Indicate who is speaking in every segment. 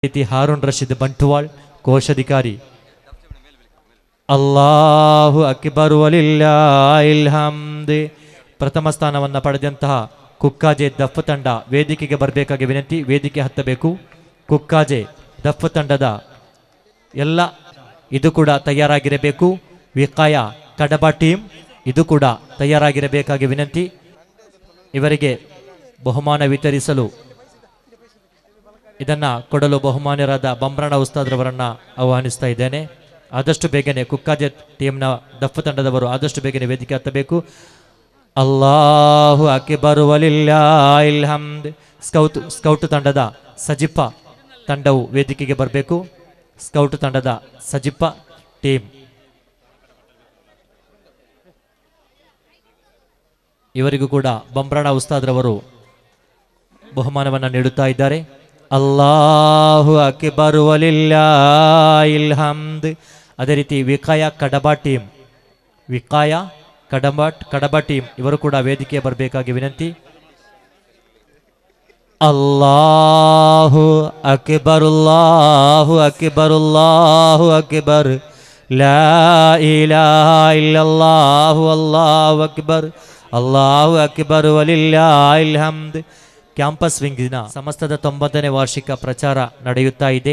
Speaker 1: ರೀತಿ ಹಾರೂನ್ ರಶೀದ್ ಬಂಟ್ವಾಳ್ ಕೋಶಾಧಿಕಾರಿ. ಅಲ್ಲಾಹು ಅಕ್ಬರ್ ವಲಿಲ್ಲಾಹಿಲ್ ಹಮ್ದ್. ಪ್ರಥಮ ಸ್ಥಾನವನ್ನು ಪಡೆದಂತಹ ಕುಕ್ಕಾಜೆ ದಫ್ ತಂಡ ವೇದಿಕೆಗೆ ಬರಬೇಕಾಗಿ ವಿನಂತಿ. ವೇದಿಕೆ ಹತ್ತಬೇಕು. ಕುಕ್ಕಾಜೆ ದಫ್ ತಂಡದ ಎಲ್ಲ ಇದು ಕೂಡ ತಯಾರಾಗಿರಬೇಕು. ವಿಕಾಯ ಕಡಬ ಟೀಮ್ ಇದು ಕೂಡ ತಯಾರಾಗಿರಬೇಕಾಗಿ ವಿನಂತಿ. ಇವರಿಗೆ ಬಹುಮಾನ ವಿತರಿಸಲು ಇದನ್ನ ಕೊಡಲು ಬಹುಮಾನ್ಯರಾದ ಬಂಬ್ರಾಣ ಉಸ್ತಾದ್ರವರನ್ನ ಆಹ್ವಾನಿಸ್ತಾ ಇದ್ದೇನೆ. ಆದಷ್ಟು ಬೇಗನೆ ಕುಕ್ಕಾಜೆ ಟೀಮ್ನ ದಫ್ ತಂಡದವರು ಆದಷ್ಟು ಬೇಗನೆ ವೇದಿಕೆ ಹತ್ತಬೇಕು. ಅಲ್ಲಾಹು ಅಕ್ಬರ್ ವಲಿಲ್ಲಾಹಿಲ್ ಹಮ್ದ್. ಸ್ಕೌಟ್ ತಂಡದ ಸಜಿಪ್ಪ ತಂಡವು ವೇದಿಕೆಗೆ ಬರಬೇಕು. ಸ್ಕೌಟ್ ತಂಡದ ಸಜಿಪ್ಪ ಟೀಮ್ ಇವರಿಗೂ ಕೂಡ ಬಂಬ್ರಾಣ ಉಸ್ತಾದ್ರವರು ಬಹುಮಾನವನ್ನು ನೀಡುತ್ತಾ ಇದ್ದಾರೆ. ಅಲ್ಲಾಹು ಅಕ್ಬರ್ ವಲಿಲ್ಲಾಹಿಲ್ ಹಮ್ದ್. ಅದೇ ರೀತಿ ವಿಕಾಯ ಕಡಬ ಟೀಮ್ ಕಡಬ ಟೀಮ್ ಇವರು ಕೂಡ ವೇದಿಕೆ ಬರಬೇಕಾಗಿ ವಿನಂತಿ. ಅಲ್ಲಾಹು ಅಕ್ಬರ್ ಅಲ್ಲಾಹು ಅಕ್ಬರ್ ಅಲ್ಲಾಹು ಅಕ್ಬರ್ ಲಾ ಇಲಾಹ ಇಲ್ಲಲ್ಲಾಹು ಅಲ್ಲಾಹು ಅಕ್ಬರ್ ವಲಿಲ್ಲಾಹಿಲ್ ಹಮ್ದ್. ಕ್ಯಾಂಪಸ್ ವಿಂಗಿನ ಸಮಸ್ತದ 90ನೇ ವಾರ್ಷಿಕ ಪ್ರಚಾರ ನಡೆಯುತ್ತಾ ಇದೆ.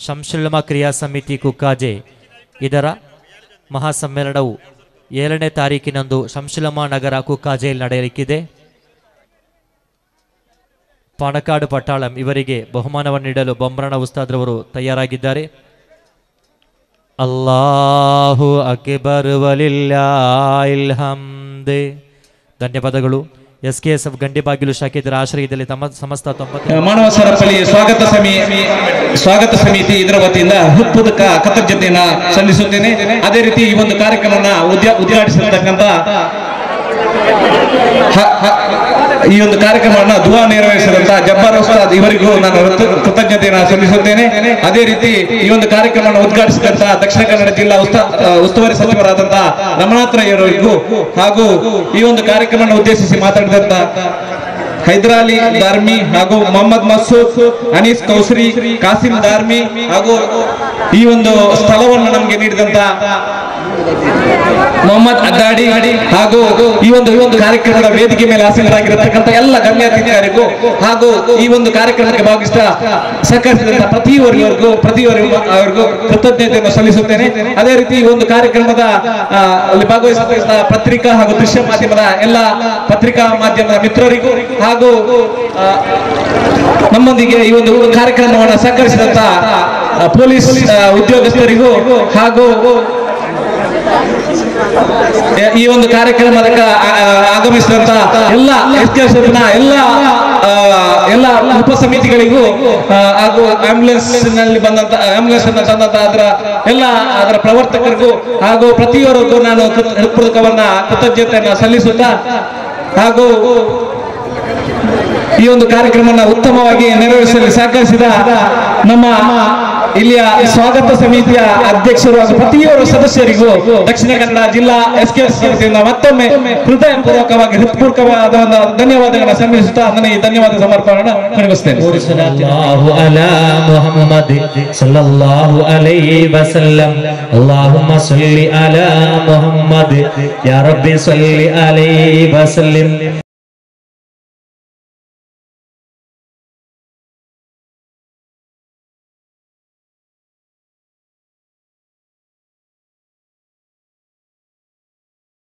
Speaker 1: ಶಂಸುಲ್ ಕ್ರಿಯಾ ಸಮಿತಿ ಕುಕ್ಕಾಜೆ ಇದರ ಮಹಾಸಮ್ಮೇಳನವು 7ನೇ ತಾರೀಕಿನಂದು ಶಂಸುಲಮಾ ನಗರ ಕುಕ್ಕಾಜೆಯಲ್ಲಿ ನಡೆಯಲಿಕ್ಕಿದೆ. ಪಾಣಕಾಡು ಪಟ್ಟಾಳಂ ಇವರಿಗೆ ಬಹುಮಾನವನ್ನು ನೀಡಲು ಬಂಬ್ರಾಣ ಉಸ್ತಾದ್ರವರು ತಯಾರಾಗಿದ್ದಾರೆ. ಅಲ್ಲಾಹು ಅಕ್ಬರ್ ವಲಿಲ್ಲಾಹಿಲ್ ಹಮ್ದ್. ಧನ್ಯವಾದಗಳು. SKSF ಗಂಡಿಬಾಗಿಲು ಶಾಖೆ ಇದರ ಆಶ್ರಯದಲ್ಲಿ ತಮ್ಮ ಸಮಸ್ತ 90
Speaker 2: ಮಾನವ ಸರಪಳಿ ಸ್ವಾಗತ ಸಮಿತಿ ಇದರ ವತಿಯಿಂದ ಹೃತ್ಪೂರ್ವಕ ಕೃತಜ್ಞತೆಯನ್ನು ಸಲ್ಲಿಸುತ್ತೇನೆ. ಅದೇ ರೀತಿ ಈ ಒಂದು ಕಾರ್ಯಕ್ರಮವನ್ನು ಉದ್ಘಾಟಿಸಿರ್ತಕ್ಕಂಥ ಈ ಒಂದು ಕಾರ್ಯಕ್ರಮವನ್ನು ದುವಾ ನೆರವೇರಿಸಿದಂತಹ ಜಬ್ಬಾರ್ ಉಸ್ತಾದ್ ಇವರಿಗೂ ನಾನು ಕೃತಜ್ಞತೆಯನ್ನು ಸಲ್ಲಿಸುತ್ತೇನೆ. ಅದೇ ರೀತಿ ಈ ಒಂದು ಕಾರ್ಯಕ್ರಮವನ್ನು ಉದ್ಘಾಟಿಸಿದಂತಹ ದಕ್ಷಿಣ ಕನ್ನಡ ಜಿಲ್ಲಾ ಉಸ್ತುವಾರಿ ಸಚಿವರಾದಂತಹ ರಮಣಾತ್ರಯವರಿಗೂ ಹಾಗೂ ಈ ಒಂದು ಕಾರ್ಯಕ್ರಮವನ್ನು ಉದ್ದೇಶಿಸಿ ಮಾತನಾಡಿದಂತಹ ಹೈದರಾಲಿ ದಾರ್ಮಿ ಹಾಗೂ ಮೊಹಮ್ಮದ್ ಮಸೂದ್, ಅನೀಸ್ ಕೌಸರಿ, ಕಾಸಿಂ ದಾರ್ಮಿ ಹಾಗೂ ಈ ಒಂದು ಸ್ಥಳವನ್ನು ನಮಗೆ ನೀಡಿದಂತ ಮೊಹಮ್ಮದ್ ಅದ್ದಾಡಿ ಹಾಗೂ ಈ ಒಂದು ಕಾರ್ಯಕ್ರಮದ ವೇದಿಕೆ ಮೇಲೆ ಆಸೀನರಾಗಿರತಕ್ಕಂಥ ಎಲ್ಲ ಗಣ್ಯಾತಿಥಿಗಳಿಗೂ ಹಾಗೂ ಈ ಒಂದು ಕಾರ್ಯಕ್ರಮಕ್ಕೆ ಭಾಗವಹಿಸಿದ ಸಹಕರಿಸಿದಂತಹ ಪ್ರತಿಯೊಬ್ಬರಿಗೂ ಕೃತಜ್ಞತೆಯನ್ನು ಸಲ್ಲಿಸುತ್ತೇನೆ. ಅದೇ ರೀತಿ ಈ ಒಂದು ಕಾರ್ಯಕ್ರಮದ ಭಾಗವಹಿಸಿದ ಪತ್ರಿಕಾ ಹಾಗೂ ದೃಶ್ಯ ಮಾಧ್ಯಮದ ಎಲ್ಲ ಪತ್ರಿಕಾ ಮಾಧ್ಯಮದ ಮಿತ್ರರಿಗೂ ಹಾಗೂ ನಮ್ಮೊಂದಿಗೆ ಈ ಒಂದು ಕಾರ್ಯಕ್ರಮವನ್ನು ಸಹಕರಿಸಿದಂತಹ ಪೊಲೀಸ್ ಉದ್ಯೋಗಸ್ಥರಿಗೂ ಹಾಗೂ ಈ ಒಂದು ಕಾರ್ಯಕ್ರಮದ ಆಗಮಿಸಿದಂತಹ ಎಲ್ಲ SKSFನ ಎಲ್ಲ ಉಪ ಸಮಿತಿಗಳಿಗೂ ಹಾಗೂ ಆಂಬ್ಯುಲೆನ್ಸ್ ಅನ್ನು ತಂದಂತಹ ಅದರ ಪ್ರವರ್ತಕರಿಗೂ ಹಾಗೂ ಪ್ರತಿಯೊಬ್ಬರಿಗೂ ನಾನು ಹೃತ್ಪೂರ್ವಕವನ್ನ ಕೃತಜ್ಞತೆಯನ್ನು ಸಲ್ಲಿಸುತ್ತಾ ಹಾಗೂ ಈ ಒಂದು ಕಾರ್ಯಕ್ರಮವನ್ನು ಉತ್ತಮವಾಗಿ ನೆರವೇರಿಸಲು ಸಹಕರಿಸಿದ ನಮ್ಮ ಇಲ್ಲಿಯ ಸ್ವಾಗತ ಸಮಿತಿಯ ಅಧ್ಯಕ್ಷರು ಹಾಗೂ ಪ್ರತಿಯೊಬ್ಬರು ಸದಸ್ಯರಿಗೂ ದಕ್ಷಿಣ ಕನ್ನಡ ಜಿಲ್ಲಾ SKSF ಸಮಿತಿಯಿಂದ ಮತ್ತೊಮ್ಮೆ ಹೃದಯಪೂರ್ವಕವಾಗಿ ಹೃತ್ಪೂರ್ವಕವಾದ ಧನ್ಯವಾದಗಳನ್ನು ಸಲ್ಲಿಸುತ್ತಾ ನನ್ನ ಈ ಧನ್ಯವಾದ ಸಮರ್ಪಣೆಯನ್ನು ಮುಗಿಸ್ತೇನೆ.
Speaker 1: ಅಲ್ಲಾಹುಮ್ಮ ಸಲ್ಲಿ ಅಲಾ ಮುಹಮ್ಮದ್ ಯಾ ರಬ್ಬಿ ಸಲ್ಲಿ ಅಲೈಹಿ ವಸಲ್ಲಂ.